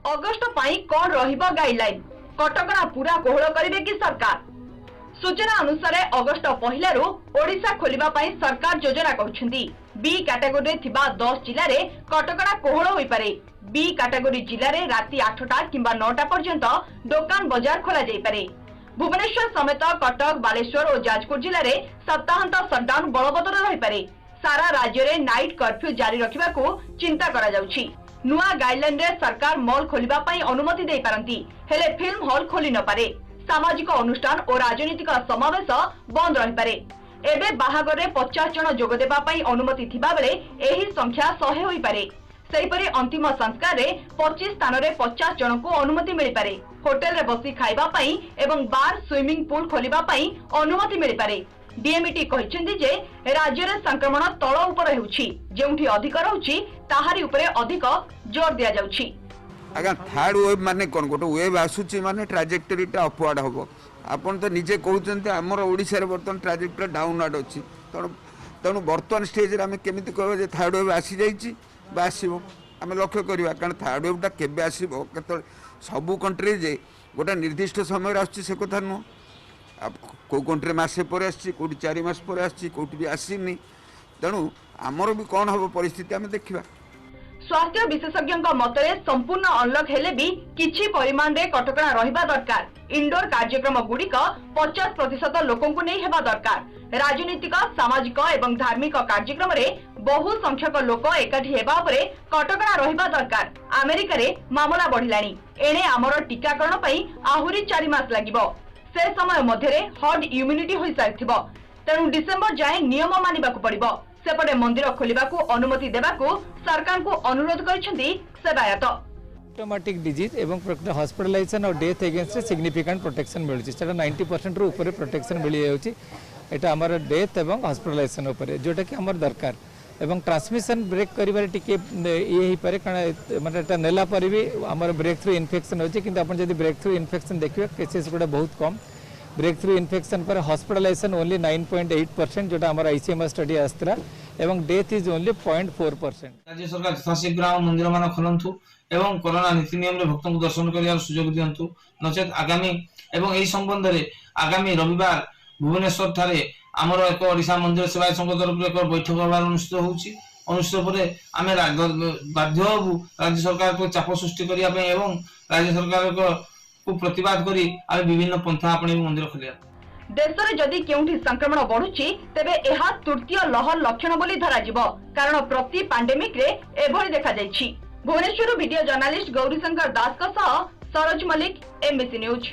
August पाई कौन रहिबो guideline कटकणा पूरा कोहल करिवे कि सरकार। सूचना अनुसार अगस्ट पहलू ओडिशा खोलिबा पाई सरकार योजना करुछंती। बी कैटेगोरी थिबा 10 जिल्ला रे कटकणा कोहल होई पारे। बी कैटेगोरी जिल्ला रे राति 8टा किंबा 9टा पर्यंत दुकान बाजार खोला जाई पारे। भुवनेश्वर समेत कटक बालेश्वर और जाजपुर जिल्ला रे सप्ताहांत शटडाउन बलबत्तर रही पारे। सारा राज्य रे नाइट कर्फ्यू जारी रखिबा को चिंता करा जाउछि। नुआ गाइडलाइन रे सरकार मॉल खोलिबा पाई अनुमति दे पारंती, हेले फिल्म हॉल खोली न पारे। सामाजिक अनुष्ठान और राजनीतिक समावेश बंद रही पारे। एबे बाहागर रे 50 जन जोग देबा पाई अनुमति थिबा बेले एही संख्या 100 होई पारे। सेहिपरि अंतिम संस्कार रे 25 स्थान रे 50 जन को अनुमति मिली पारे। होटल रे बसी खाइबा पाई एवं बार स्विमिंग पूल खोलिबा पाई अनुमति मिली पारे। डीएमईटी कहिसेंती जे राज्य रे संक्रमण तळ उपर हेउछि, जेउठी अधिक रहउछि ताहारी उपरे अधिक जोर दिया जाउछि। आगा थर्ड वेव माने कोन गोटे वेव आसुछि माने ट्राजेक्टरीटा अपवार्ड हबो। आपण तो निजे कहउचंती हमर ओडिसा रे बर्तन ट्राजेक्टरी डाउनवर्ड अछि। तणु बर्तन स्टेज रे हम केमिति कहबो जे थर्ड वेव आसी जाइछि बा आसीबो हम लक्ष्य करिवा, कारण थर्ड वेवटा केबे आसीबो केतो सबु कंट्री जे गोटे निर्दिष्ट समय आछि से कथा नु। को कंट्री मासे पर आछि, कोठी 4 मास पर आछि, कोठी भी आसीनी। तेणु आमर भी कौन हम परिस्थिति आम देखा। स्वास्थ्य विशेषज्ञ मतरे संपूर्ण अनलक हेले भी किछि परिमाण रे कटकणा रहिबा दरकार। इंडोर कार्यक्रम गुड़िक 50% लोकों को नहीं हेबा दरकार। राजनीतिक सामाजिक एवं धार्मिक कार्यक्रम रे बहु संख्यक लोक एकाठी हेबा परे कटकणा रहिबा दरकार। अमेरिका रे मामला बढ़िलानी, एणे आमर टीकाकरण पई आहुरी 4 मास लागिबो। से समय मध्यरे हर्ड इम्यूनिटी होई सारिथिबो। तेणु डिसेंबर जाए नियम मानिबाकू पड़िबो। सेपटे मंदिर खोलिबाकू अनुमति देबाकू सरकार को अनुरोध करिसेंती सेवायत। ऑटोमेटिक डिजीज एवं हॉस्पिटलाइजेशन और डेथ अगेंस्ट सिग्निफिकेंट प्रोटेक्शन मिलुछि। सेटा 90% रु ऊपर प्रोटेक्शन मिली जाउछि। एटा हमर डेथ एवं हॉस्पिटलाइजेशन ऊपर जोटा कि हमर दरकार एवं ट्रांसमिशन ब्रेक करिबार टिके ये ही पारे, कारण माने एटा नेला पर भी हमर ब्रेक थ्रू इन्फेक्शन होछि। किंतु आपण जदि ब्रेक थ्रू इन्फेक्शन देखिबे केसेस गुडा बहुत कम। ब्रेक थ्रू इन्फेक्शन पर हॉस्पिटलाइजेशन ओनली 9.8% जोटा हमारा आईसीएमआर स्टडी आस्त्रा एवं डेथ इज ओनली 0.4%। राज्य सरकार यथाशीघ्र मंदिर मान खोलंतु एवं कोरोना नीति नियम रे भक्तों को दर्शन करियार सुयोग दियंतु। नचेत आगामी एवं एही संबंध रे आगामी रविवार भुवनेश्वर थारे हमर एक ओडिशा मंदिर सेवा संघ तरफ एक बैठक अनुष्ठित होउची। अनुष्ठित परे आमे बाध्य होबु राज्य सरकार को चाप सृष्टि करिया पे एवं राज्य सरकार को प्रतिवाद करी आमे विभिन्न पंथा अपने मंदिर खोलिया। देश में जदि केउठी संक्रमण बढ़ुची तेबे एहा तृतीय लहर लक्षण बोली धरा जिवो, कारण प्रति पैंडेमिक रे एभଳି देखा जायछि। भुवनेश्वर वीडियो जर्नलिस्ट गौरीशंकर दास का सह सरोज मलिक, एमबीसी न्यूज।